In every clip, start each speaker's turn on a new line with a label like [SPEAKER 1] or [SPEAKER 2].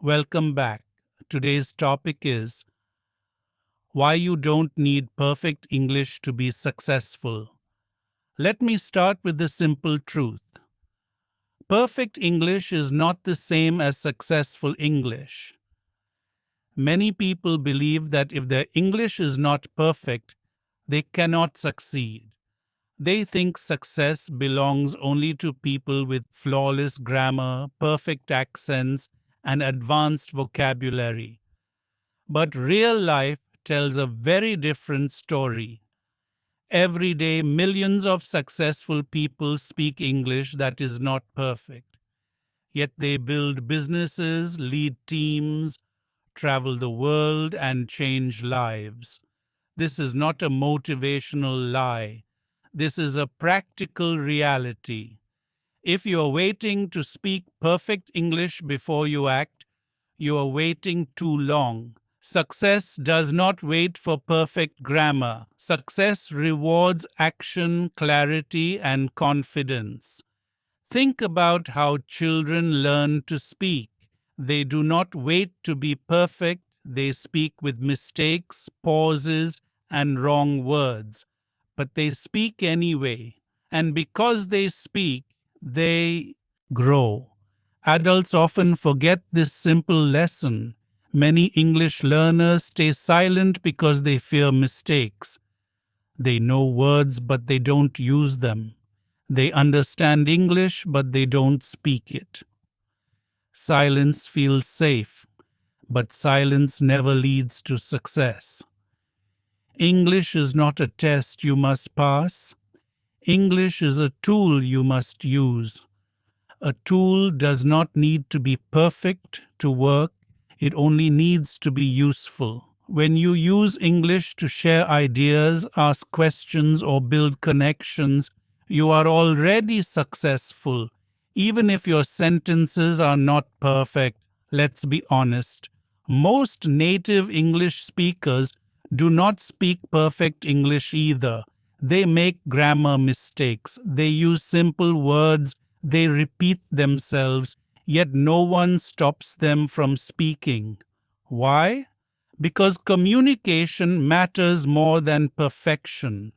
[SPEAKER 1] Welcome back. Today's topic is why you don't need perfect English to be successful. Let me start with the simple truth. Perfect English is not the same as successful English. Many people believe that if their English is not perfect, they cannot succeed. They think success belongs only to people with flawless grammar, perfect accents, and advanced vocabulary. But real life tells a very different story. Every day, millions of successful people speak English that is not perfect. Yet they build businesses, lead teams, travel the world, and change lives. This is not a motivational lie. This is a practical reality. If you are waiting to speak perfect English before you act, you are waiting too long. Success does not wait for perfect grammar. Success rewards action, clarity, and confidence. Think about how children learn to speak. They do not wait to be perfect. They speak with mistakes, pauses, and wrong words. But they speak anyway. And because they speak, they grow. Adults often forget this simple lesson. Many English learners stay silent because they fear mistakes. They know words, but they don't use them. They understand English, but they don't speak it. Silence feels safe, but silence never leads to success. English is not a test you must pass. English is a tool you must use. A tool does not need to be perfect to work. It only needs to be useful. When you use English to share ideas, ask questions, or build connections, you are already successful. Even if your sentences are not perfect, let's be honest. Most native English speakers do not speak perfect English either. They make grammar mistakes. They use simple words. They repeat themselves, yet no one stops them from speaking. Why? Because communication matters more than perfection.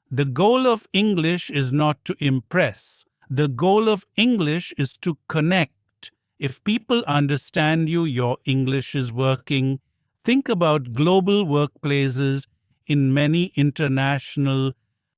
[SPEAKER 1] The goal of English is not to impress. The goal of English is to connect. If people understand you, your English is working. Think about global workplaces. In many international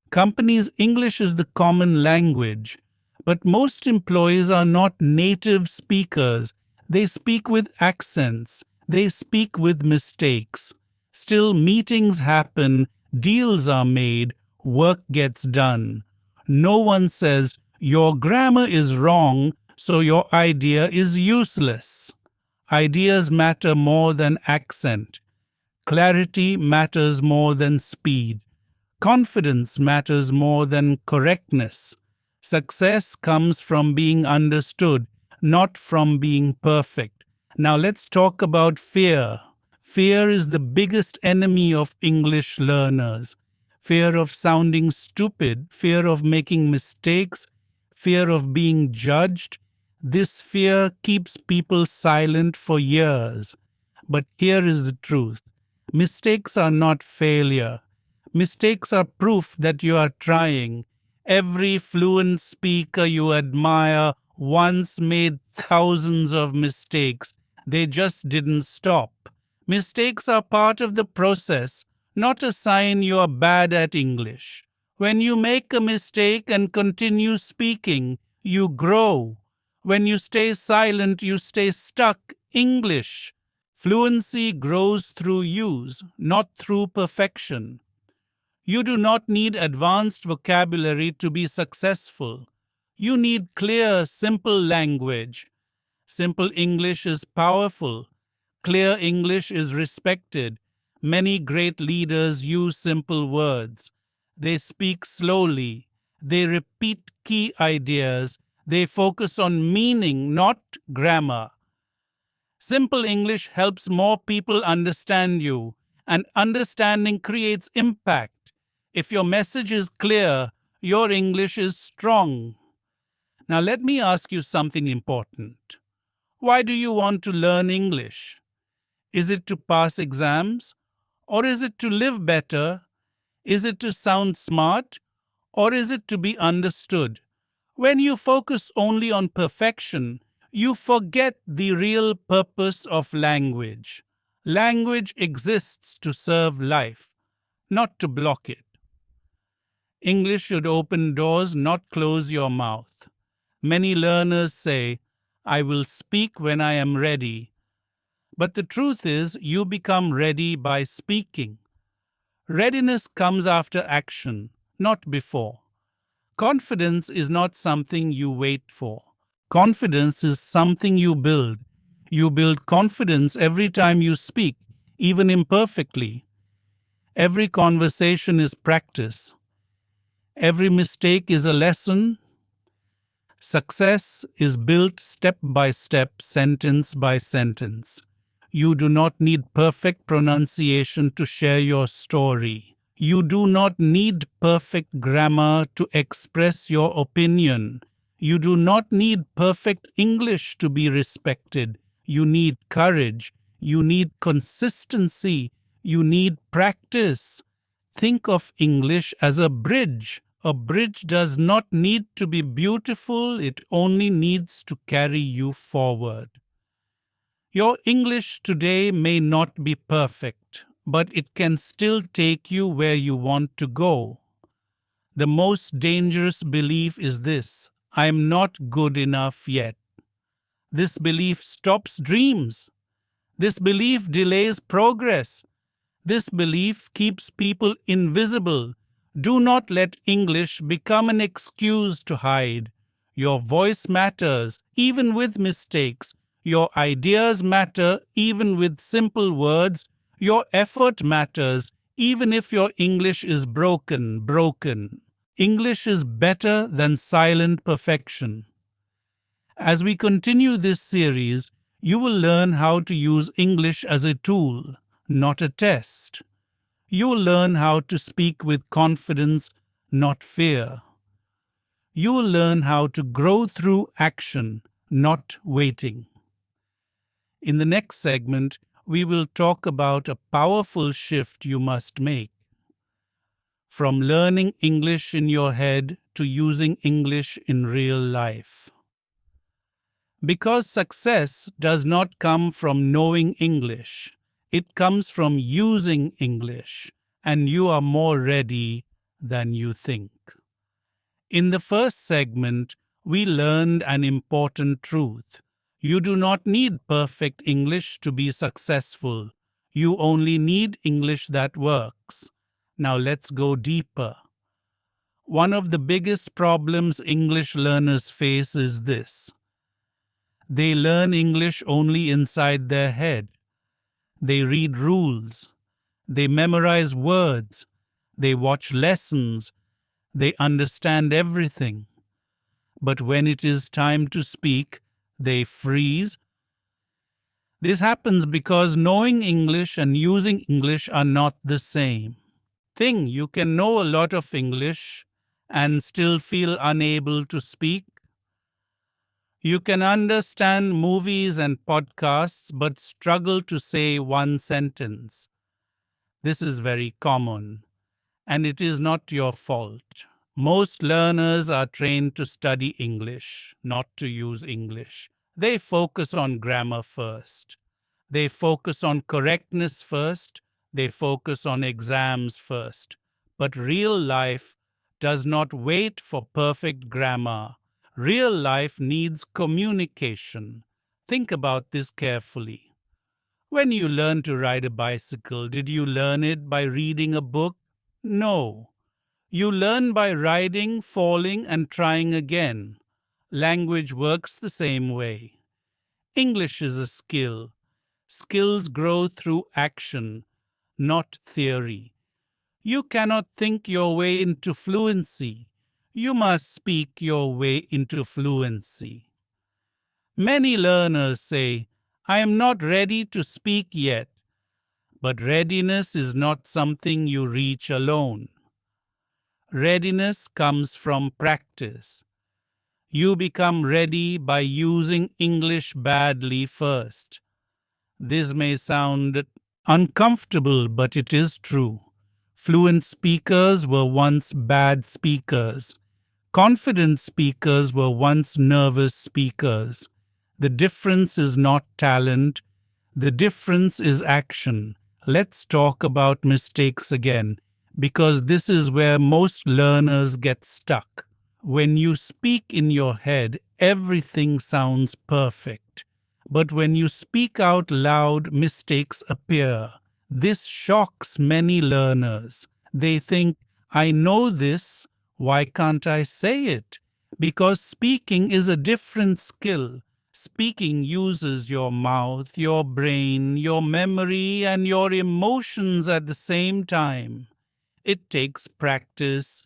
[SPEAKER 1] companies, English is the common language. But most employees are not native speakers. They speak with accents. They speak with mistakes. Still, meetings happen, deals are made, work gets done. No one says, your grammar is wrong, so your idea is useless. Ideas matter more than accent. Clarity matters more than speed. Confidence matters more than correctness. Success comes from being understood, not from being perfect. Now let's talk about fear. Fear is the biggest enemy of English learners. Fear of sounding stupid, fear of making mistakes, fear of being judged. This fear keeps people silent for years. But here is the truth. Mistakes are not failure. Mistakes are proof that you are trying. Every fluent speaker you admire once made thousands of mistakes. They just didn't stop. Mistakes are part of the process, not a sign you are bad at English. When you make a mistake and continue speaking, you grow. When you stay silent, you stay stuck. English. Fluency grows through use, not through perfection. You do not need advanced vocabulary to be successful. You need clear, simple language. Simple English is powerful. Clear English is respected. Many great leaders use simple words. They speak slowly. They repeat key ideas. They focus on meaning, not grammar. Simple English helps more people understand you, and understanding creates impact. If your message is clear, your English is strong. Now let me ask you something important. Why do you want to learn English? Is it to pass exams? Or is it to live better? Is it to sound smart? Or is it to be understood? When you focus only on perfection, you forget the real purpose of language. Language exists to serve life, not to block it. English should open doors, not close your mouth. Many learners say, I will speak when I am ready. But the truth is, you become ready by speaking. Readiness comes after action, not before. Confidence is not something you wait for. Confidence is something you build. You build confidence every time you speak, even imperfectly. Every conversation is practice. Every mistake is a lesson. Success is built step by step, sentence by sentence. You do not need perfect pronunciation to share your story. You do not need perfect grammar to express your opinion. You do not need perfect English to be respected. You need courage. You need consistency. You need practice. Think of English as a bridge. A bridge does not need to be beautiful, it only needs to carry you forward. Your English today may not be perfect, but it can still take you where you want to go. The most dangerous belief is this: I am not good enough yet. This belief stops dreams. This belief delays progress. This belief keeps people invisible. Do not let English become an excuse to hide. Your voice matters, even with mistakes. Your ideas matter, even with simple words. Your effort matters, even if your English is broken. English is better than silent perfection. As we continue this series, you will learn how to use English as a tool, not a test. You will learn how to speak with confidence, not fear. You will learn how to grow through action, not waiting. In the next segment, we will talk about a powerful shift you must make. From learning English in your head to using English in real life. Because success does not come from knowing English. It comes from using English, and you are more ready than you think. In the first segment, we learned an important truth. You do not need perfect English to be successful. You only need English that works. Now let's go deeper. One of the biggest problems English learners face is this. They learn English only inside their head. They read rules. They memorize words. They watch lessons. They understand everything. But when it is time to speak, they freeze. This happens because knowing English and using English are not the same thing. You can know a lot of English and still feel unable to speak. You can understand movies and podcasts but struggle to say one sentence. This is very common, and it is not your fault. Most learners are trained to study English, not to use English. They focus on grammar first. They focus on correctness first. They focus on exams first. But real life does not wait for perfect grammar. Real life needs communication. Think about this carefully. When you learned to ride a bicycle, did you learn it by reading a book? No. You learn by riding, falling, and trying again. Language works the same way. English is a skill. Skills grow through action, not theory. You cannot think your way into fluency. You must speak your way into fluency. Many learners say, I am not ready to speak yet. But readiness is not something you reach alone. Readiness comes from practice. You become ready by using English badly first. This may sound uncomfortable, but it is true. Fluent speakers were once bad speakers. Confident speakers were once nervous speakers. The difference is not talent, the difference is action. Let's talk about mistakes again, because this is where most learners get stuck. When you speak in your head, everything sounds perfect. But when you speak out loud, mistakes appear. This shocks many learners. They think, I know this, why can't I say it? Because speaking is a different skill. Speaking uses your mouth, your brain, your memory, and your emotions at the same time. It takes practice.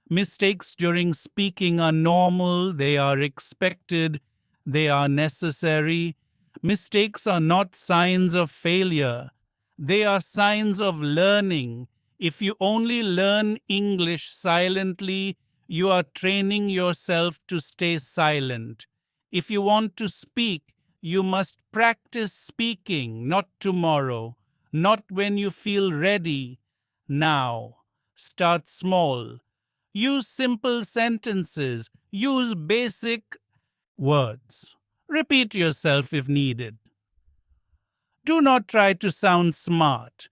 [SPEAKER 1] Mistakes during speaking are normal, they are expected, they are necessary. Mistakes are not signs of failure, they are signs of learning. If you only learn English silently, you are training yourself to stay silent. If you want to speak, you must practice speaking, not tomorrow, not when you feel ready. Now, start small. Use simple sentences. Use basic words. Repeat yourself if needed. Do not try to sound smart.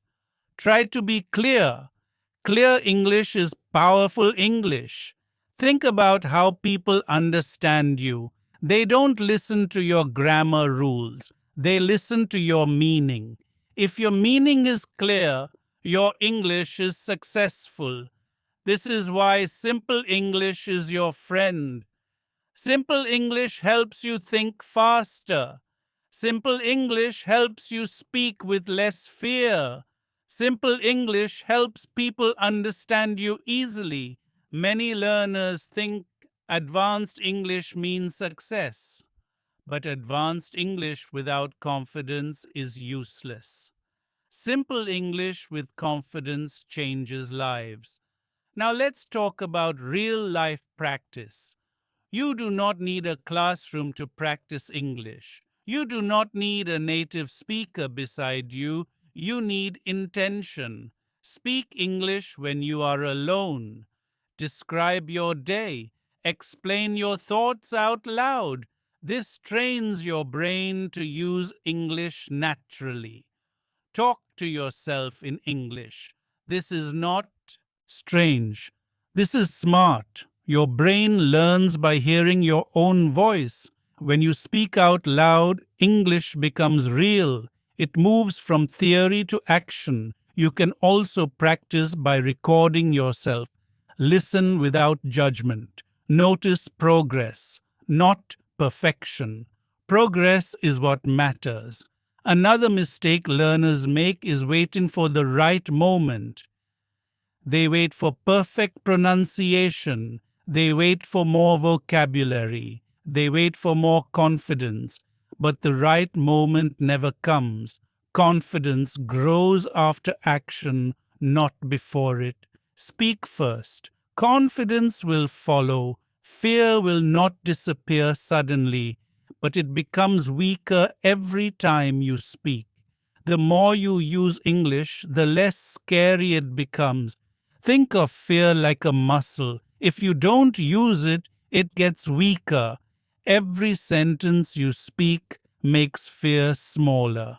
[SPEAKER 1] Try to be clear. Clear English is powerful English. Think about how people understand you. They don't listen to your grammar rules. They listen to your meaning. If your meaning is clear, your English is successful. This is why simple English is your friend. Simple English helps you think faster. Simple English helps you speak with less fear. Simple English helps people understand you easily. Many learners think advanced English means success, but advanced English without confidence is useless. Simple English with confidence changes lives. Now let's talk about real-life practice. You do not need a classroom to practice English. You do not need a native speaker beside you. You need intention. Speak English when you are alone. Describe your day. Explain your thoughts out loud. This trains your brain to use English naturally. Talk to yourself in English. This is not strange. This is smart. Your brain learns by hearing your own voice. When you speak out loud, English becomes real. It moves from theory to action. You can also practice by recording yourself. Listen without judgment. Notice progress, not perfection. Progress is what matters. Another mistake learners make is waiting for the right moment. They wait for perfect pronunciation. They wait for more vocabulary. They wait for more confidence. But the right moment never comes. Confidence grows after action, not before it. Speak first. Confidence will follow. Fear will not disappear suddenly, but it becomes weaker every time you speak. The more you use English, the less scary it becomes. Think of fear like a muscle. If you don't use it, it gets weaker. Every sentence you speak makes fear smaller.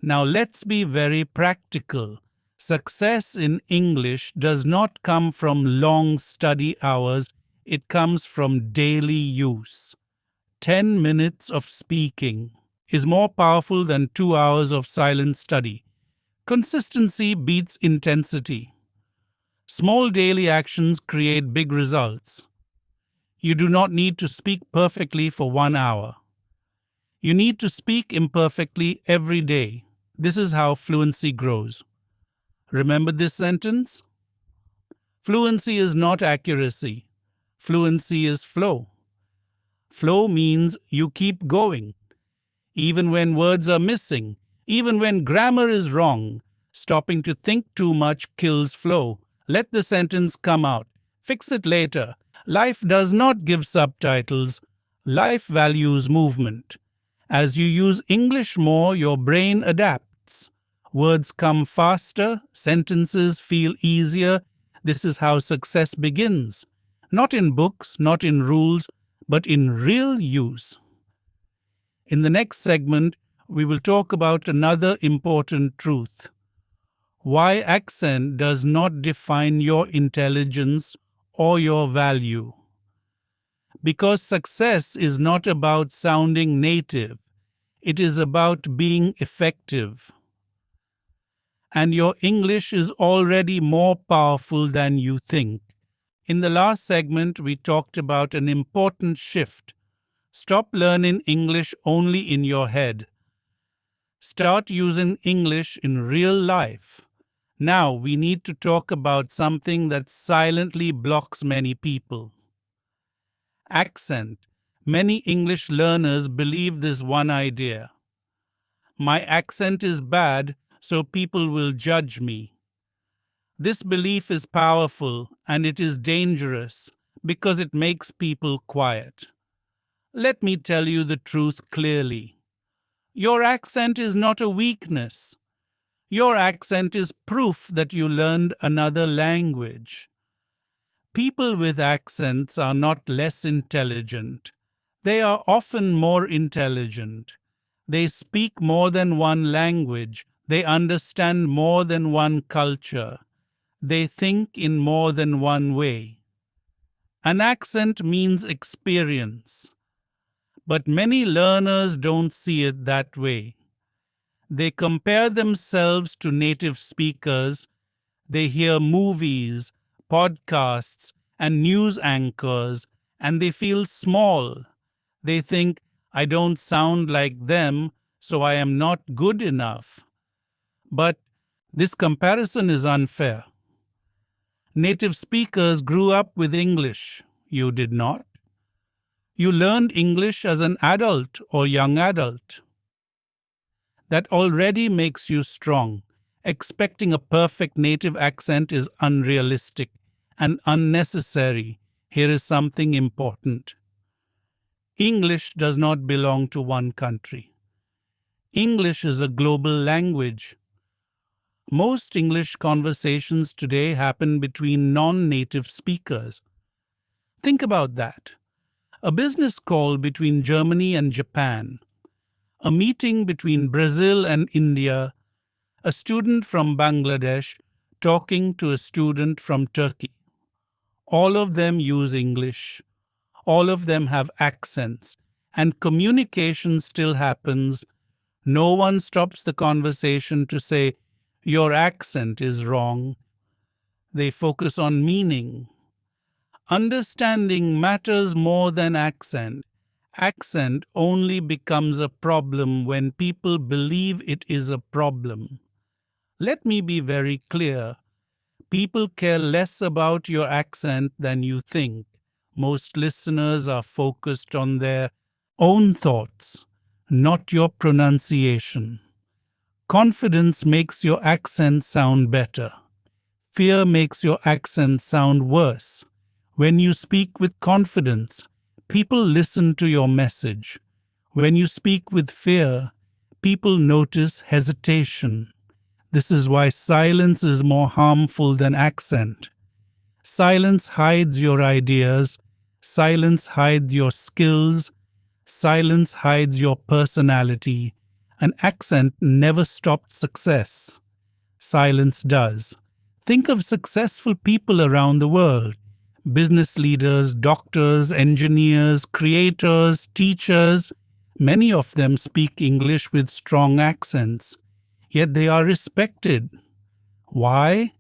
[SPEAKER 1] Now let's be very practical. Success in English does not come from long study hours. It comes from daily use. 10 minutes of speaking is more powerful than 2 hours of silent study. Consistency beats intensity. Small daily actions create big results. You do not need to speak perfectly for 1 hour. You need to speak imperfectly every day. This is how fluency grows. Remember this sentence? Fluency is not accuracy. Fluency is flow. Flow means you keep going. Even when words are missing, even when grammar is wrong, stopping to think too much kills flow. Let the sentence come out. Fix it later. Life does not give subtitles, life values movement. As you use English more, your brain adapts. Words come faster, sentences feel easier. This is how success begins. Not in books, not in rules, but in real use. In the next segment, we will talk about another important truth. Why accent does not define your intelligence or your value. Because success is not about sounding native, it is about being effective. And your English is already more powerful than you think. In the last segment, we talked about an important shift. Stop learning English only in your head. Start using English in real life. Now we need to talk about something that silently blocks many people. Accent. Many English learners believe this one idea. My accent is bad, so people will judge me. This belief is powerful and it is dangerous because it makes people quiet. Let me tell you the truth clearly. Your accent is not a weakness. Your accent is proof that you learned another language. People with accents are not less intelligent. They are often more intelligent. They speak more than one language. They understand more than one culture. They think in more than one way. An accent means experience. But many learners don't see it that way. They compare themselves to native speakers. They hear movies, podcasts, and news anchors, and they feel small. They think, I don't sound like them, so I am not good enough. But this comparison is unfair. Native speakers grew up with English. You did not. You learned English as an adult or young adult. That already makes you strong. Expecting a perfect native accent is unrealistic and unnecessary. Here is something important. English does not belong to one country. English is a global language. Most English conversations today happen between non-native speakers. Think about that. A business call between Germany and Japan, a meeting between Brazil and India, a student from Bangladesh talking to a student from Turkey. All of them use English. All of them have accents, and communication still happens. No one stops the conversation to say, your accent is wrong. They focus on meaning. Understanding matters more than accent. Accent only becomes a problem when people believe it is a problem. Let me be very clear. People care less about your accent than you think. Most listeners are focused on their own thoughts, not your pronunciation. Confidence makes your accent sound better. Fear makes your accent sound worse. When you speak with confidence, people listen to your message. When you speak with fear, people notice hesitation. This is why silence is more harmful than accent. Silence hides your ideas. Silence hides your skills. Silence hides your personality. An accent never stopped success. Silence does. Think of successful people around the world. Business leaders, doctors, engineers, creators, teachers. Many of them speak English with strong accents, yet they are respected. Why?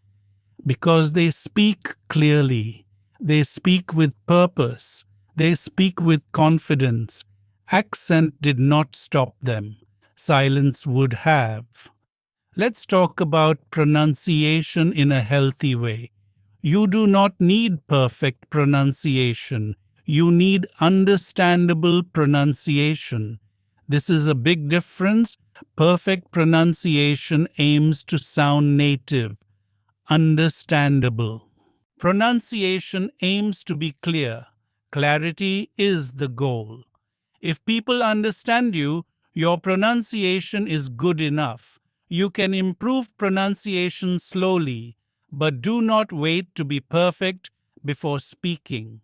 [SPEAKER 1] Because they speak clearly. They speak with purpose. They speak with confidence. Accent did not stop them. Silence would have. Let's talk about pronunciation in a healthy way. You do not need perfect pronunciation. You need understandable pronunciation. This is a big difference. Perfect pronunciation aims to sound native, understandable. Pronunciation aims to be clear. Clarity is the goal. If people understand you, your pronunciation is good enough. You can improve pronunciation slowly, but do not wait to be perfect before speaking.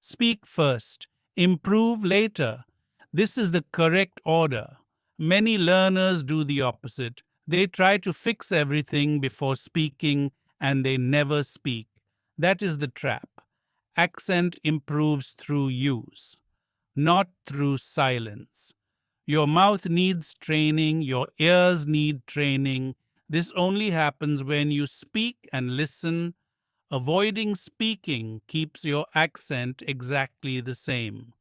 [SPEAKER 1] Speak first, improve later. This is the correct order. Many learners do the opposite. They try to fix everything before speaking and they never speak. That is the trap. Accent improves through use, not through silence. Your mouth needs training, your ears need training. This only happens when you speak and listen. Avoiding speaking keeps your accent exactly the same.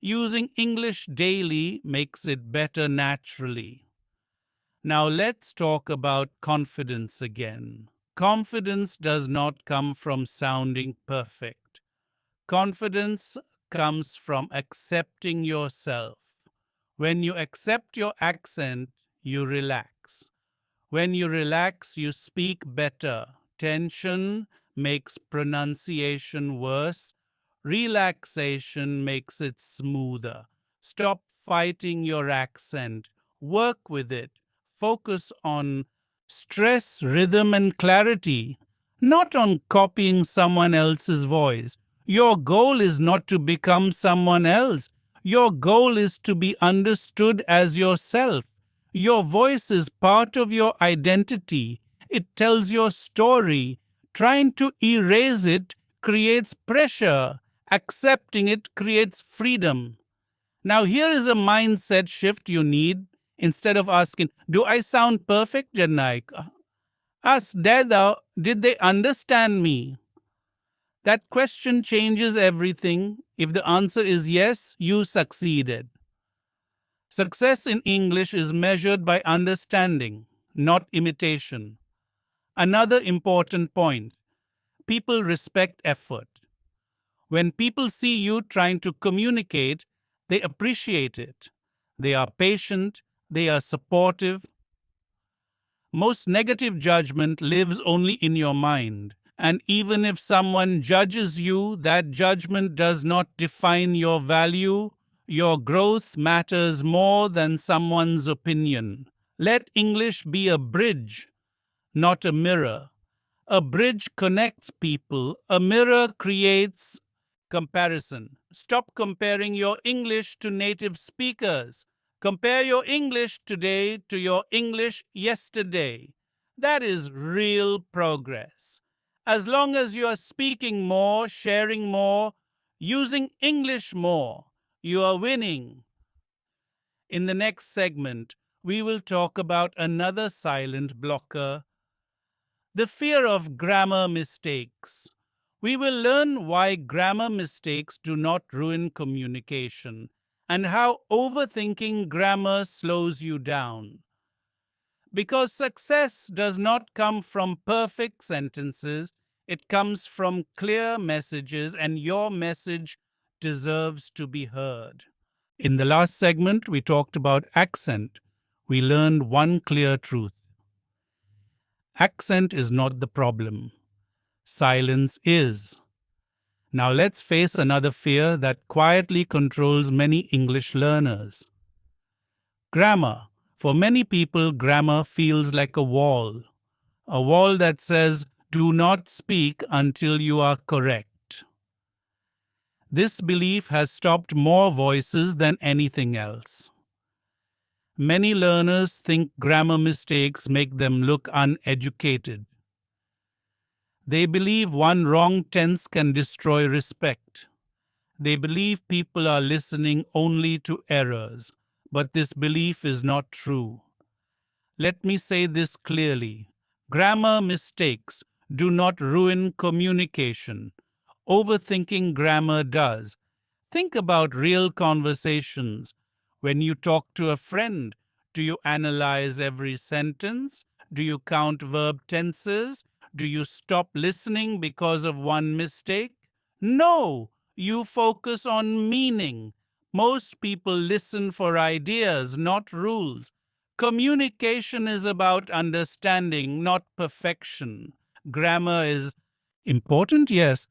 [SPEAKER 1] Using English daily makes it better naturally. Now let's talk about confidence again. Confidence does not come from sounding perfect. Confidence comes from accepting yourself. When you accept your accent, you relax. When you relax, you speak better. Tension makes pronunciation worse. Relaxation makes it smoother. Stop fighting your accent. Work with it. Focus on stress, rhythm, and clarity, not on copying someone else's voice. Your goal is not to become someone else. Your goal is to be understood as yourself. Your voice is part of your identity. It tells your story. Trying to erase it creates pressure. Accepting it creates freedom. Now, here is a mindset shift you need. Instead of asking, do I sound perfect, Jannaik? Ask, did they understand me? That question changes everything. If the answer is yes, you succeeded. Success in English is measured by understanding, not imitation. Another important point: people respect effort. When people see you trying to communicate, they appreciate it. They are patient, they are supportive. Most negative judgment lives only in your mind. And even if someone judges you, that judgment does not define your value. Your growth matters more than someone's opinion. Let English be a bridge, not a mirror. A bridge connects people, a mirror creates comparison. Stop comparing your English to native speakers. Compare your English today to your English yesterday. That is real progress. As long as you are speaking more, sharing more, using English more, you are winning. In the next segment, we will talk about another silent blocker: the fear of grammar mistakes. We will learn why grammar mistakes do not ruin communication and how overthinking grammar slows you down. Because success does not come from perfect sentences, it comes from clear messages, and your message deserves to be heard. In the last segment, we talked about accent. We learned one clear truth: accent is not the problem. Silence is. Now let's face another fear that quietly controls many English learners: grammar. For many people, grammar feels like a wall that says, do not speak until you are correct. This belief has stopped more voices than anything else. Many learners think grammar mistakes make them look uneducated. They believe one wrong tense can destroy respect. They believe people are listening only to errors, but this belief is not true. Let me say this clearly: grammar mistakes do not ruin communication. Overthinking grammar does. Think about real conversations. When you talk to a friend, do you analyze every sentence? Do you count verb tenses? Do you stop listening because of one mistake? No, you focus on meaning. Most people listen for ideas, not rules. Communication is about understanding, not perfection. Grammar is Important, yes,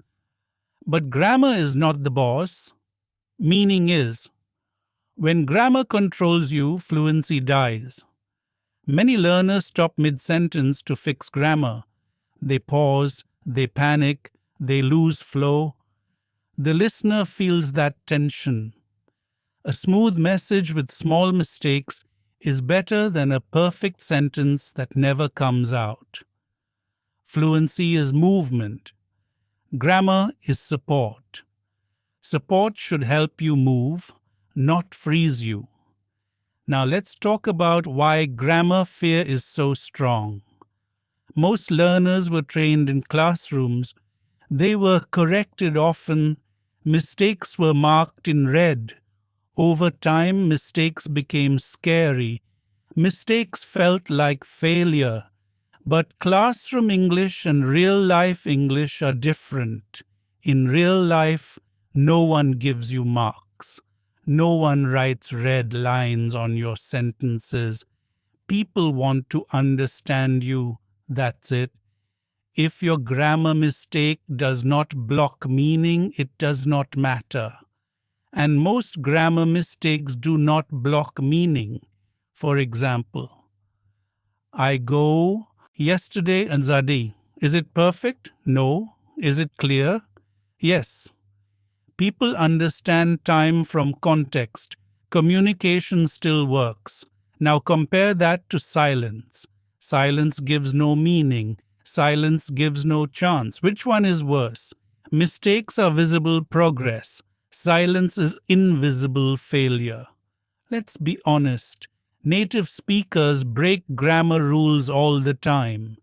[SPEAKER 1] but grammar is not the boss. Meaning is. When grammar controls you, fluency dies. Many learners stop mid sentence to fix grammar. They pause, they panic, they lose flow. The listener feels that tension. A smooth message with small mistakes is better than a perfect sentence that never comes out. Fluency is movement. Grammar is support. Support should help you move, not freeze you. Now let's talk about why grammar fear is so strong. Most learners were trained in classrooms. They were corrected often. Mistakes were marked in red. Over time, mistakes became scary. Mistakes felt like failure. But classroom English and real life English are different. In real life, no one gives you marks. No one writes red lines on your sentences. People want to understand you. That's it. If your grammar mistake does not block meaning, it does not matter. And most grammar mistakes do not block meaning. For example, I go yesterday and Zadi. Is it perfect? No. Is it clear? Yes. People understand time from context. Communication still works. Now compare that to silence. Silence gives no meaning. Silence gives no chance. Which one is worse? Mistakes are visible progress. Silence is invisible failure. Let's be honest. Native speakers break grammar rules all the time.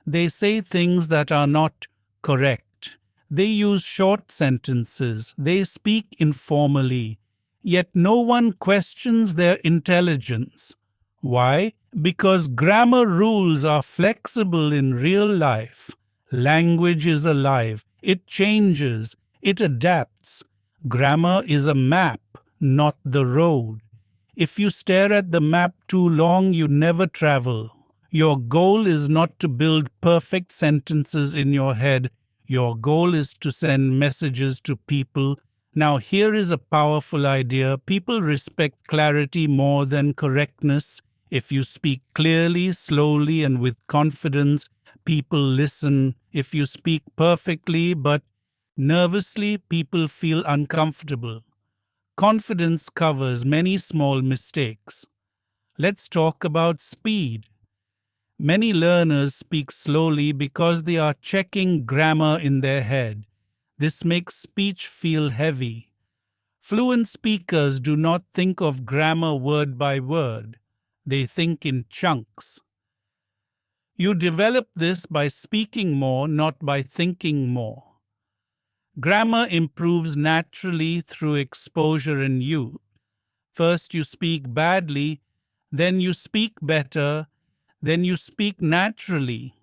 [SPEAKER 1] They say things that are not correct. They use short sentences. They speak informally. Yet no one questions their intelligence. Why? Because grammar rules are flexible in real life. Language is alive. It changes. It adapts. Grammar is a map, not the road. If you stare at the map too long, you never travel. Your goal is not to build perfect sentences in your head. Your goal is to send messages to people. Now, here is a powerful idea. People respect clarity more than correctness. If you speak clearly, slowly, and with confidence, people listen. If you speak perfectly but nervously, people feel uncomfortable. Confidence covers many small mistakes. Let's talk about speed. Many learners speak slowly because they are checking grammar in their head. This makes speech feel heavy. Fluent speakers do not think of grammar word by word. They think in chunks. You develop this by speaking more, not by thinking more. Grammar improves naturally through exposure and use. First you speak badly, then you speak better, then you speak naturally.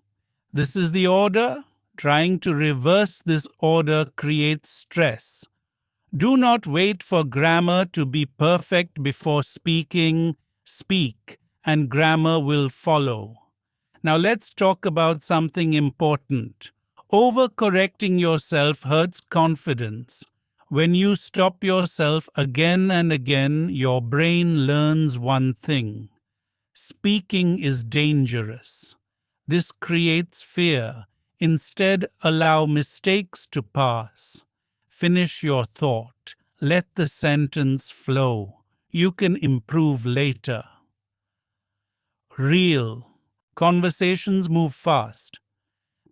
[SPEAKER 1] This is the order. Trying to reverse this order creates stress. Do not wait for grammar to be perfect before speaking. Speak, and grammar will follow. Now let's talk about something important. Overcorrecting yourself hurts confidence. When you stop yourself again and again, your brain learns one thing. Speaking is dangerous. This creates fear. Instead, allow mistakes to pass. Finish your thought. Let the sentence flow. You can improve later. Real. Conversations move fast.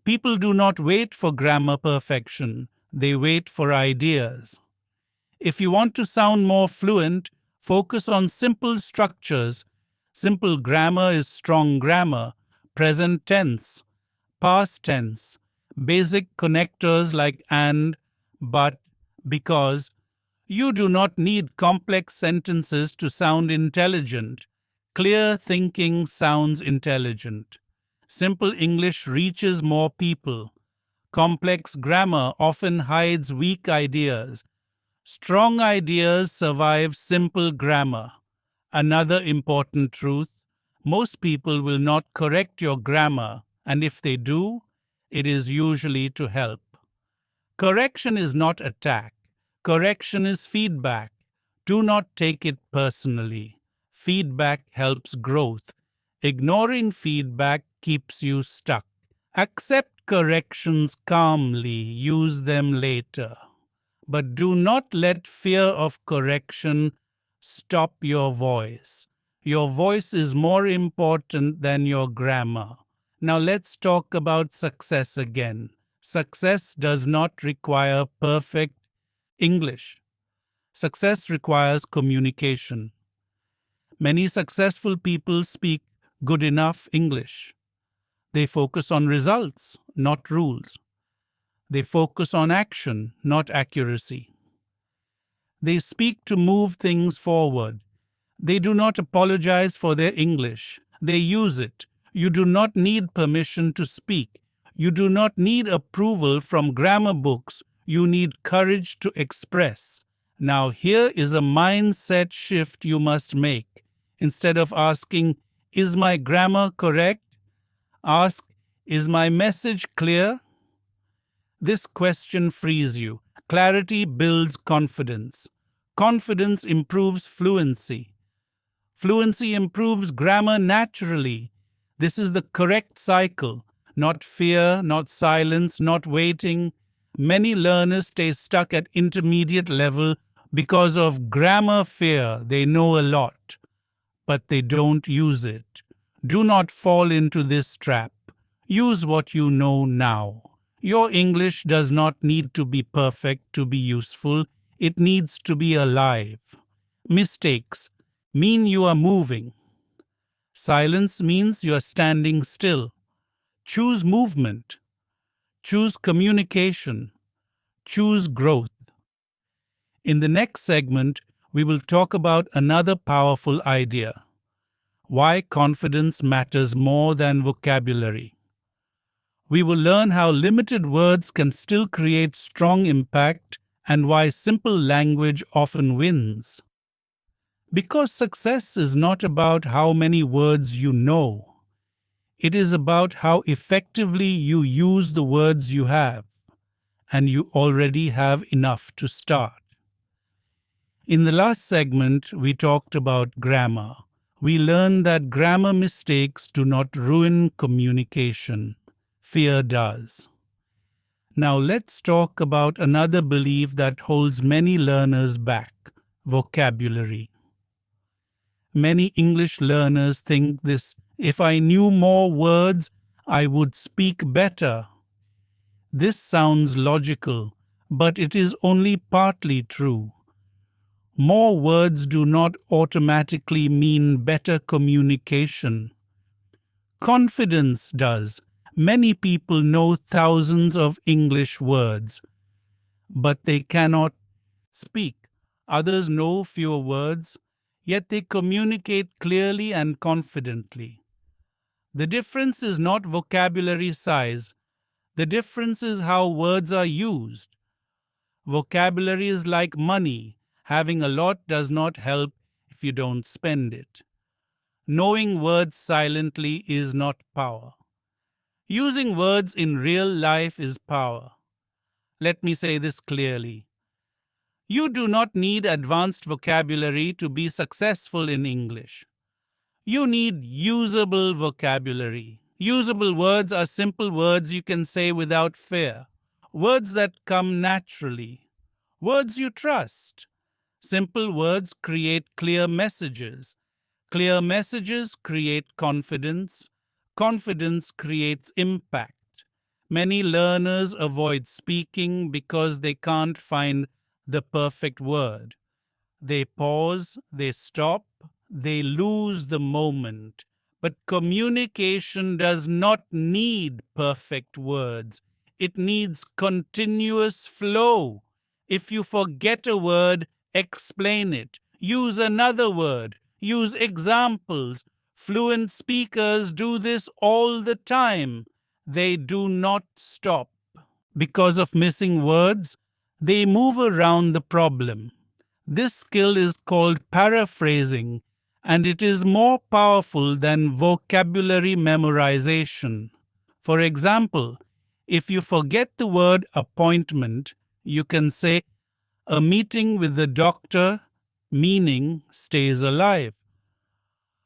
[SPEAKER 1] People do not wait for grammar perfection. They wait for ideas. If you want to sound more fluent, focus on simple structures. Simple grammar is strong grammar, present tense, past tense, basic connectors like and, but, because. You do not need complex sentences to sound intelligent. Clear thinking sounds intelligent. Simple English reaches more people. Complex grammar often hides weak ideas. Strong ideas survive simple grammar. Another important truth: most people will not correct your grammar, and if they do, it is usually to help. Correction is not attack. Correction is feedback. Do not take it personally. Feedback helps growth. Ignoring feedback keeps you stuck. Accept corrections calmly. Use them later. But do not let fear of correction stop your voice. Your voice is more important than your grammar. Now let's talk about success again. Success does not require perfect English. Success requires communication. Many successful people speak good enough English. They focus on results, not rules. They focus on action, not accuracy. They speak to move things forward. They do not apologize for their English. They use it. You do not need permission to speak. You do not need approval from grammar books. You need courage to express. Now, here is a mindset shift you must make. Instead of asking, "Is my grammar correct?" ask, "Is my message clear?" This question frees you. Clarity builds confidence. Confidence improves fluency. Fluency improves grammar naturally. This is the correct cycle. Not fear, not silence, not waiting. Many learners stay stuck at intermediate level because of grammar fear. They know a lot, but they don't use it. Do not fall into this trap. Use what you know now. Your English does not need to be perfect to be useful. It needs to be alive. Mistakes mean you are moving. Silence means you are standing still. Choose movement. Choose communication. Choose growth. In the next segment, we will talk about another powerful idea: why confidence matters more than vocabulary. We will learn how limited words can still create strong impact and why simple language often wins. Because success is not about how many words you know. It is about how effectively you use the words you have, and you already have enough to start. In the last segment, we talked about grammar. We learned that grammar mistakes do not ruin communication. Fear does. Now let's talk about another belief that holds many learners back: vocabulary. Many English learners think this: if I knew more words, I would speak better. This sounds logical, but it is only partly true. More words do not automatically mean better communication. Confidence does. Many people know thousands of English words, but they cannot speak. Others know fewer words, yet they communicate clearly and confidently. The difference is not vocabulary size. The difference is how words are used. Vocabulary is like money. Having a lot does not help if you don't spend it. Knowing words silently is not power. Using words in real life is power. Let me say this clearly. You do not need advanced vocabulary to be successful in English. You need usable vocabulary. Usable words are simple words you can say without fear. Words that come naturally. Words you trust. Simple words create clear messages. Clear messages create confidence. Confidence creates impact. Many learners avoid speaking because they can't find the perfect word. They pause, they stop, they lose the moment. But communication does not need perfect words. It needs continuous flow. If you forget a word, explain it. Use another word. Use examples. Fluent speakers do this all the time. They do not stop. Because of missing words, they move around the problem. This skill is called paraphrasing, and it is more powerful than vocabulary memorization. For example, If you forget the word appointment, you can say a meeting with the doctor, meaning stays alive.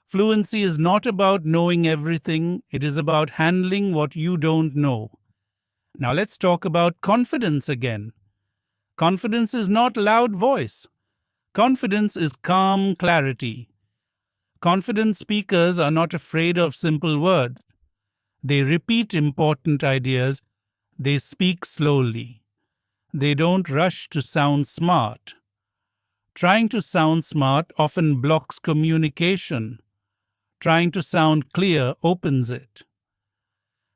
[SPEAKER 1] Fluency is not about knowing everything, it is about handling what you don't know. Now let's talk about confidence again. Confidence is not loud voice. Confidence is calm clarity. Confident speakers are not afraid of simple words. They repeat important ideas. They speak slowly. They don't rush to sound smart. Trying to sound smart often blocks communication. Trying to sound clear opens it.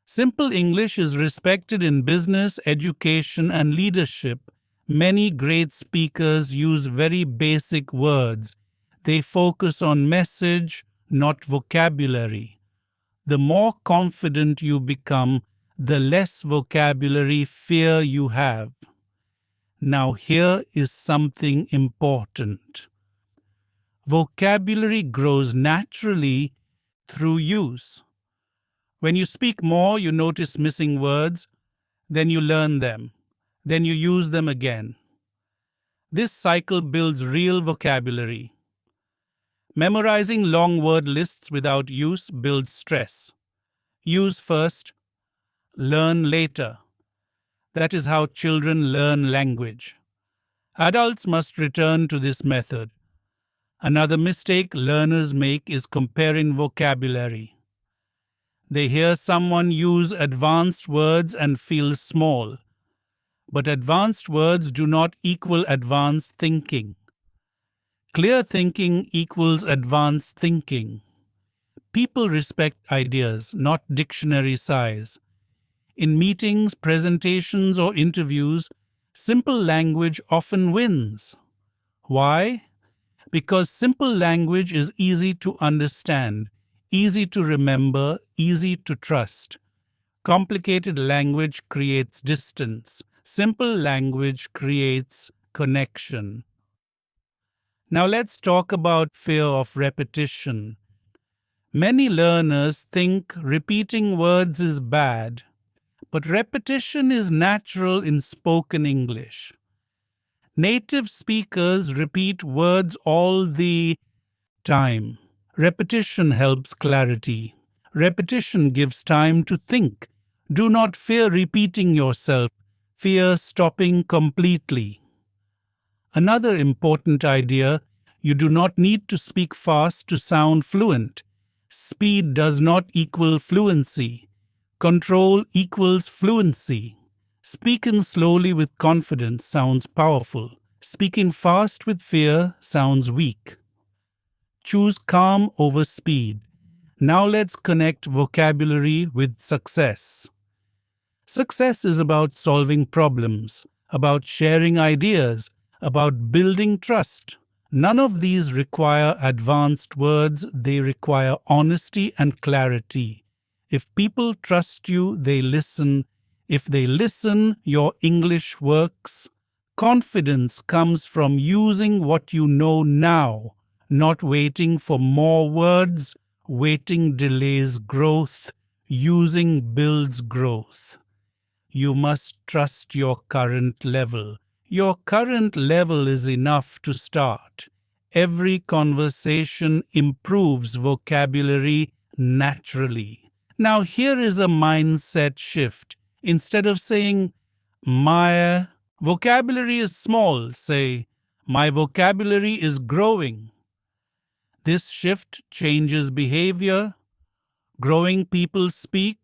[SPEAKER 1] Simple English is respected in business, education, and leadership. Many great speakers use very basic words. They focus on message, not vocabulary. The more confident you become, the less vocabulary fear you have. Now, here is something important. Vocabulary grows naturally through use. When you speak more, you notice missing words, then you learn them, then you use them again. This cycle builds real vocabulary. Memorizing long word lists without use builds stress. Use first, learn later. That is how children learn language. Adults must return to this method. Another mistake learners make is comparing vocabulary. They hear someone use advanced words and feel small. But advanced words do not equal advanced thinking. Clear thinking equals advanced thinking. People respect ideas, not dictionary size. In meetings, presentations, or interviews, simple language often wins. Why? Because simple language is easy to understand, easy to remember, easy to trust. Complicated language creates distance. Simple language creates connection. Now let's talk about fear of repetition. Many learners think repeating words is bad, but repetition is natural in spoken English. Native speakers repeat words all the time. Repetition helps clarity. Repetition gives time to think. Do not fear repeating yourself. Fear stopping completely. Another important idea, you do not need to speak fast to sound fluent. Speed does not equal fluency. Control equals fluency. Speaking slowly with confidence sounds powerful. Speaking fast with fear sounds weak. Choose calm over speed. Now let's connect vocabulary with success. Success is about solving problems, about sharing ideas, about building trust. None of these require advanced words, they require honesty and clarity. If people trust you, they listen. If they listen, your English works. Confidence comes from using what you know now, not waiting for more words. Waiting delays growth. Using builds growth. You must trust your current level. Your current level is enough to start. Every conversation improves vocabulary naturally. Now here is a mindset shift. Instead of saying, my vocabulary is small, say, my vocabulary is growing. This shift changes behavior. Growing people speak,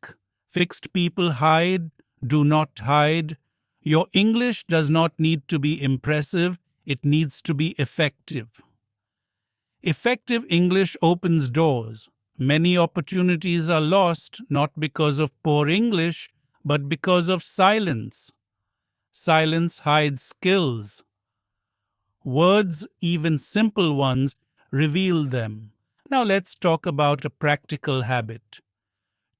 [SPEAKER 1] fixed people hide. Do not hide. Your English does not need to be impressive, it needs to be effective. Effective English opens doors. Many opportunities are lost not because of poor English, but because of silence. Silence hides skills. Words, even simple ones, reveal them. Now let's talk about a practical habit.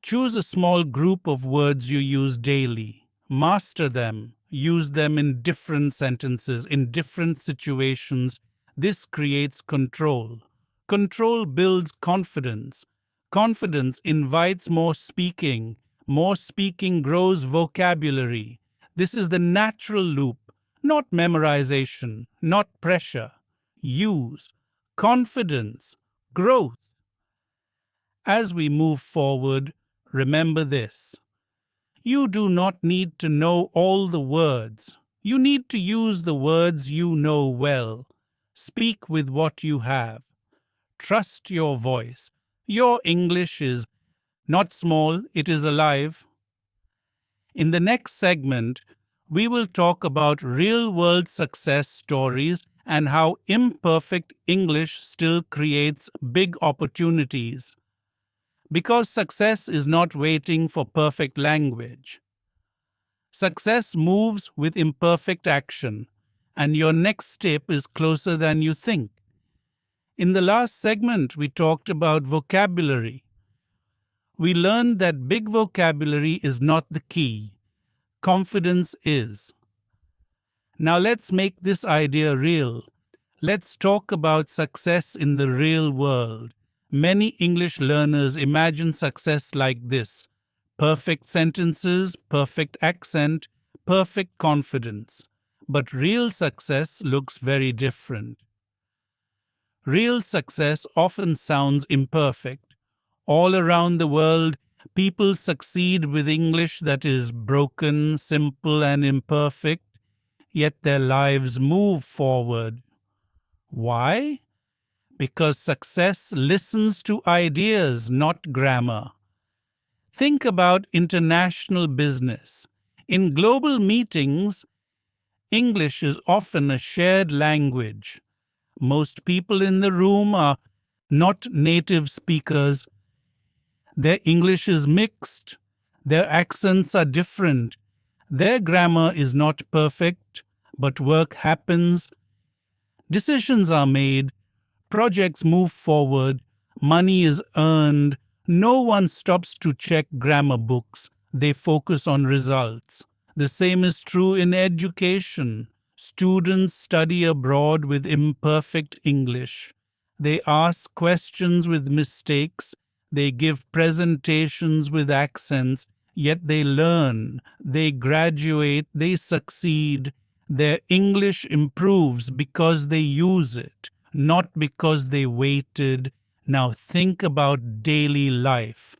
[SPEAKER 1] Choose a small group of words you use daily. Master them. Use them in different sentences, in different situations. This creates control. Control builds confidence. Confidence invites more speaking. More speaking grows vocabulary. This is the natural loop, not memorization, not pressure. Use, confidence, growth. As we move forward, remember this. You do not need to know all the words. You need to use the words you know well. Speak with what you have. Trust your voice. Your English is not small, it is alive. In the next segment, we will talk about real-world success stories and how imperfect English still creates big opportunities. Because success is not waiting for perfect language. Success moves with imperfect action, and your next step is closer than you think. In the last segment, we talked about vocabulary. We learned that big vocabulary is not the key. Confidence is. Now let's make this idea real. Let's talk about success in the real world. Many English learners imagine success like this: perfect sentences, perfect accent, perfect confidence. But real success looks very different. Real success often sounds imperfect. All around the world, people succeed with English that is broken, simple, and imperfect, yet their lives move forward. Why? Because success listens to ideas, not grammar. Think about international business. In global meetings, English is often a shared language. Most people in the room are not native speakers. Their English is mixed. Their accents are different. Their grammar is not perfect, but work happens. Decisions are made. Projects move forward. Money is earned. No one stops to check grammar books. They focus on results. The same is true in education. Students study abroad with imperfect English. They ask questions with mistakes. They give presentations with accents, yet they learn, they graduate, they succeed. Their English improves because they use it, not because they waited. Now think about daily life.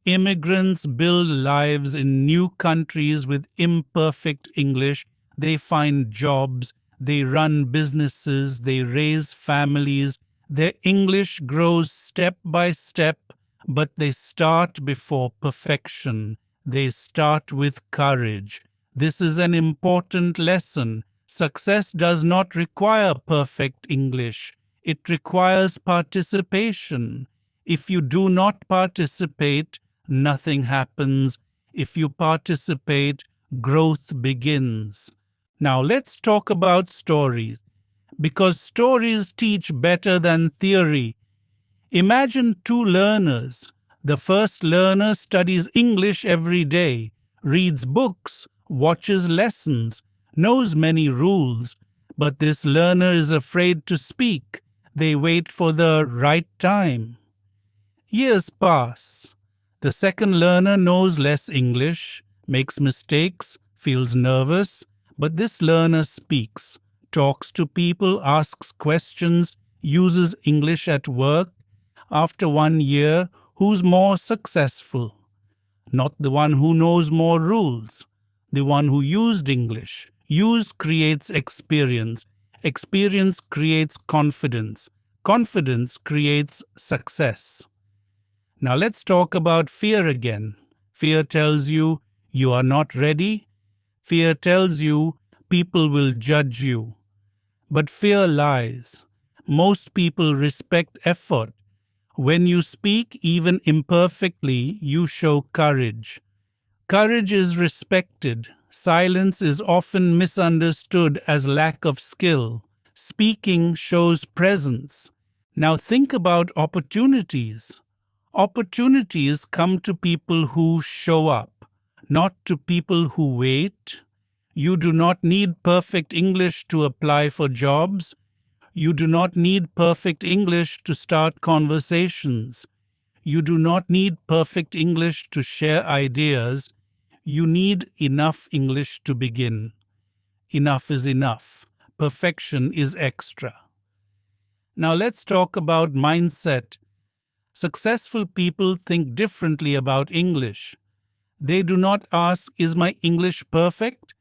[SPEAKER 1] Immigrants build lives in new countries with imperfect English. They find jobs, they run businesses, they raise families. Their English grows step by step, but they start before perfection. They start with courage. This is an important lesson. Success does not require perfect English. It requires participation. If you do not participate, nothing happens. If you participate, growth begins. Now let's talk about stories, because stories teach better than theory. Imagine two learners. The first learner studies English every day, reads books, watches lessons, knows many rules. But this learner is afraid to speak. They wait for the right time. Years pass. The second learner knows less English, makes mistakes, feels nervous, but this learner speaks, talks to people, asks questions, uses English at work. After 1 year, who's more successful? Not the one who knows more rules, the one who used English. Use creates experience. Experience creates confidence. Confidence creates success. Now let's talk about fear again. Fear tells you you are not ready. Fear tells you people will judge you. But fear lies. Most people respect effort. When you speak, even imperfectly, you show courage. Courage is respected. Silence is often misunderstood as lack of skill. Speaking shows presence. Now think about opportunities. Opportunities come to people who show up, not to people who wait. You do not need perfect English to apply for jobs. You do not need perfect English to start conversations. You do not need perfect English to share ideas. You need enough English to begin. Enough is enough. Perfection is extra. Now let's talk about mindset. Successful people think differently about English. They do not ask, "Is my English perfect?"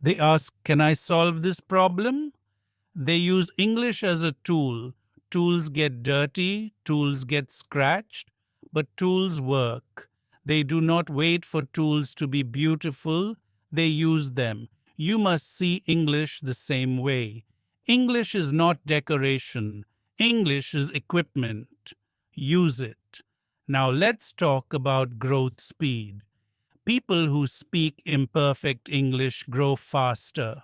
[SPEAKER 1] They ask, "Can I solve this problem?" They use English as a tool. Tools get dirty, tools get scratched, but tools work. They do not wait for tools to be beautiful, they use them. You must see English the same way. English is not decoration. English is equipment. Use it. Now let's talk about growth speed. People who speak imperfect English grow faster.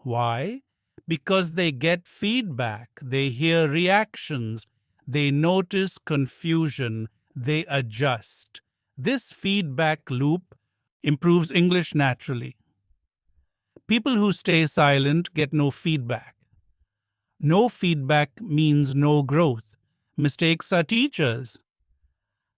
[SPEAKER 1] Why? Because they get feedback, they hear reactions, they notice confusion, they adjust. This feedback loop improves English naturally. People who stay silent get no feedback. No feedback means no growth. Mistakes are teachers.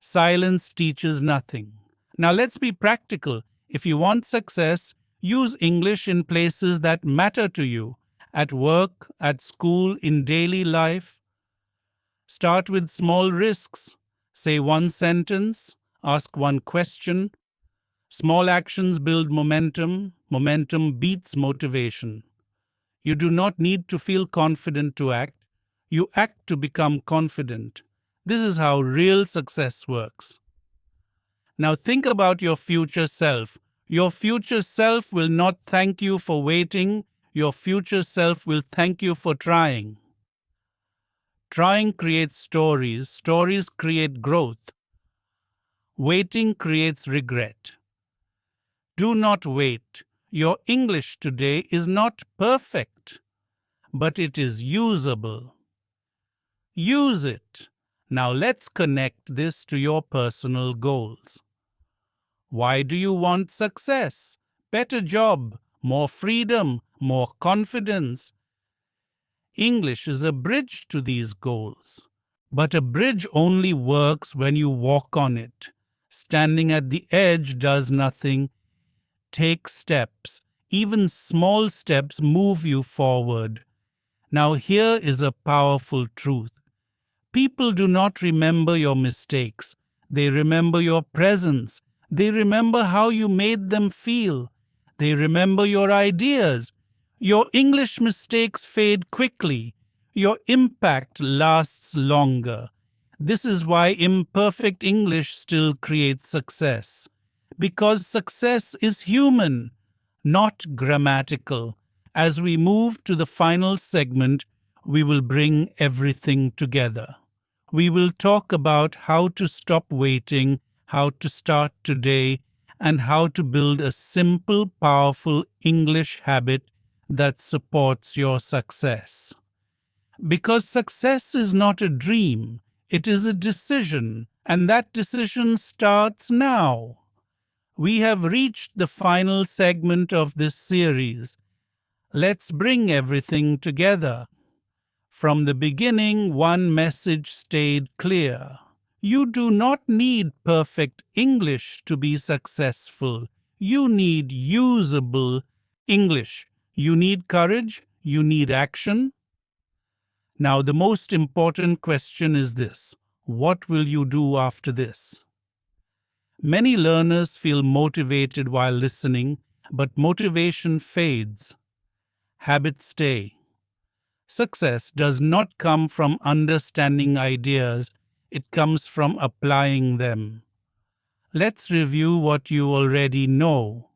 [SPEAKER 1] Silence teaches nothing. Now let's be practical. If you want success, use English in places that matter to you. At work, at school, in daily life. Start with small risks. Say one sentence. Ask one question. Small actions build momentum. Momentum beats motivation. You do not need to feel confident to act. You act to become confident. This is how real success works. Now think about your future self. Your future self will not thank you for waiting. Your future self will thank you for trying. Trying creates stories. Stories create growth. Waiting creates regret. Do not wait. Your English today is not perfect, but it is usable. Use it. Now let's connect this to your personal goals. Why do you want success? Better job, more freedom, more confidence. English is a bridge to these goals. But a bridge only works when you walk on it. Standing at the edge does nothing. Take steps. Even small steps move you forward. Now here is a powerful truth. People do not remember your mistakes. They remember your presence. They remember how you made them feel. They remember your ideas. Your English mistakes fade quickly. Your impact lasts longer. This is why imperfect English still creates success. Because success is human, not grammatical. As we move to the final segment, we will bring everything together. We will talk about how to stop waiting, how to start today, and how to build a simple, powerful English habit that supports your success. Because success is not a dream, it is a decision, and that decision starts now. We have reached the final segment of this series. Let's bring everything together. From the beginning, one message stayed clear. You do not need perfect English to be successful. You need usable English. You need courage. You need action. Now, the most important question is this: what will you do after this? Many learners feel motivated while listening, but motivation fades. Habits stay. Success does not come from understanding ideas, it comes from applying them. Let's review what you already know.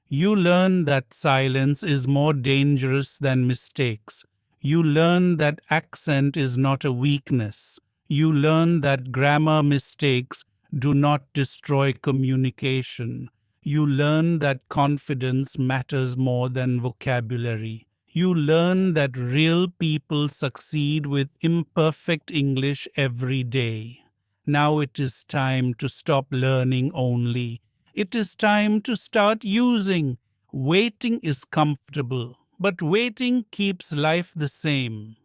[SPEAKER 1] You learn that silence is more dangerous than mistakes. You learn that accent is not a weakness. You learn that grammar mistakes do not destroy communication. You learn that confidence matters more than vocabulary. You learn that real people succeed with imperfect English every day. Now it is time to stop learning only. It is time to start using. Waiting is comfortable, but waiting keeps life the same.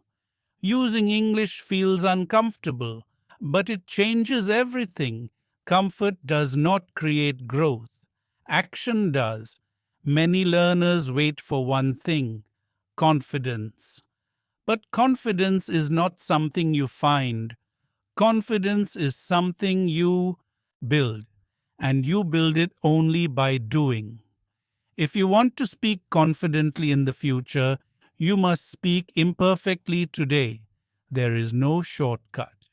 [SPEAKER 1] Using English feels uncomfortable, but it changes everything. Comfort does not create growth. Action does. Many learners wait for one thing: confidence. But confidence is not something you find. Confidence is something you build, and you build it only by doing. If you want to speak confidently in the future, you must speak imperfectly today. There is no shortcut.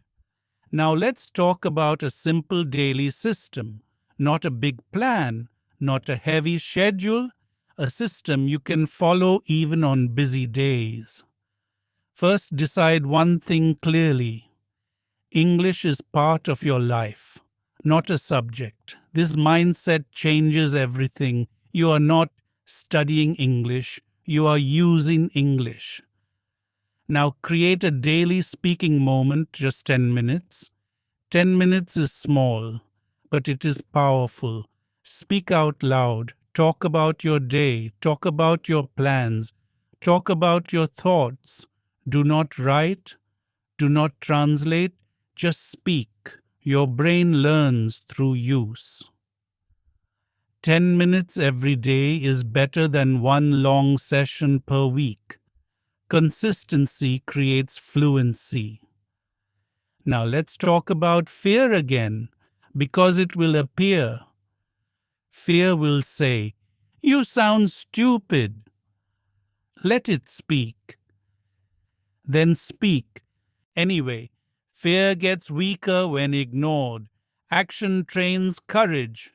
[SPEAKER 1] Now let's talk about a simple daily system, not a big plan, not a heavy schedule, a system you can follow even on busy days. First, decide one thing clearly. English is part of your life, not a subject. This mindset changes everything. You are not studying English, you are using English. Now create a daily speaking moment, just 10 minutes. 10 minutes is small, but it is powerful. Speak out loud. Talk about your day. Talk about your plans. Talk about your thoughts. Do not write. Do not translate. Just speak. Your brain learns through use. 10 minutes every day is better than one long session per week. Consistency creates fluency. Now let's talk about fear again, because it will appear. Fear will say, "You sound stupid." Let it speak. Then speak. Anyway, fear gets weaker when ignored. Action trains courage.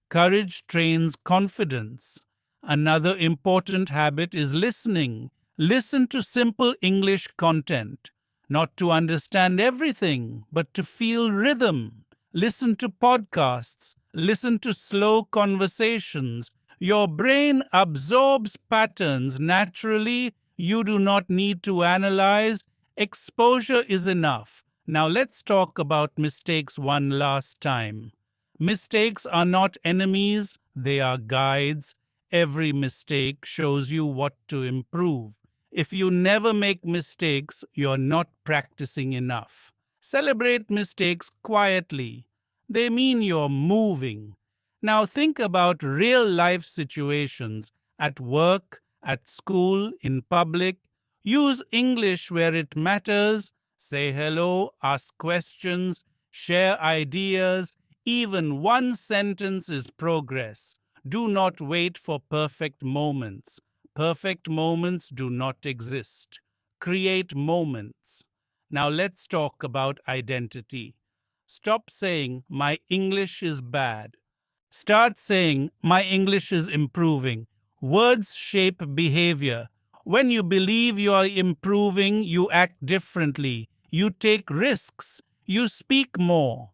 [SPEAKER 1] Courage trains confidence. Another important habit is listening. Listen to simple English content, not to understand everything, but to feel rhythm. Listen to podcasts. Listen to slow conversations. Your brain absorbs patterns naturally. You do not need to analyze. Exposure is enough. Now let's talk about mistakes one last time. Mistakes are not enemies, they are guides. Every mistake shows you what to improve. If you never make mistakes, you're not practicing enough. Celebrate mistakes quietly. They mean you're moving. Now think about real life situations at work, at school, in public. Use English where it matters. Say hello, ask questions, share ideas. Even one sentence is progress. Do not wait for perfect moments. Perfect moments do not exist. Create moments. Now let's talk about identity. Stop saying, "My English is bad." Start saying, "My English is improving." Words shape behavior. When you believe you are improving, you act differently. You take risks. You speak more.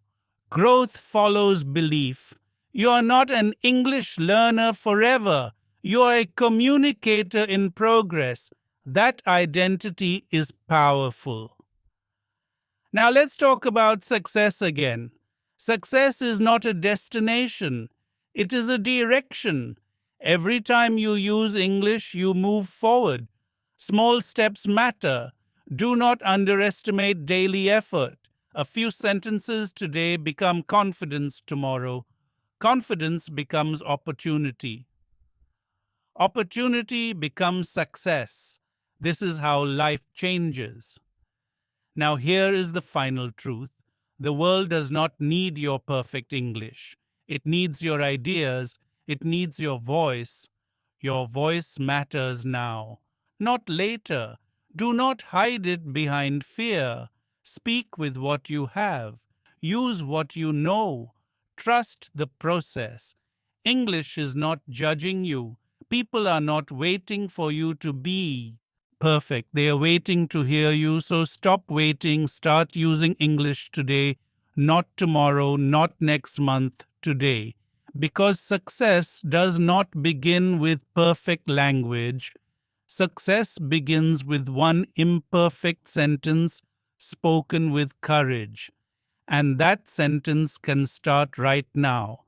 [SPEAKER 1] Growth follows belief. You are not an English learner forever. You are a communicator in progress. That identity is powerful. Now let's talk about success again. Success is not a destination. It is a direction. Every time you use English, you move forward. Small steps matter. Do not underestimate daily effort. A few sentences today become confidence tomorrow. Confidence becomes opportunity. Opportunity becomes success. This is how life changes. Now here is the final truth. The world does not need your perfect English. It needs your ideas. It needs your voice. Your voice matters now, not later. Do not hide it behind fear. Speak with what you have. Use what you know. Trust the process. English is not judging you. People are not waiting for you to be perfect. They are waiting to hear you. So stop waiting. Start using English today, not tomorrow, not next month, today. Because success does not begin with perfect language. Success begins with one imperfect sentence spoken with courage. And that sentence can start right now.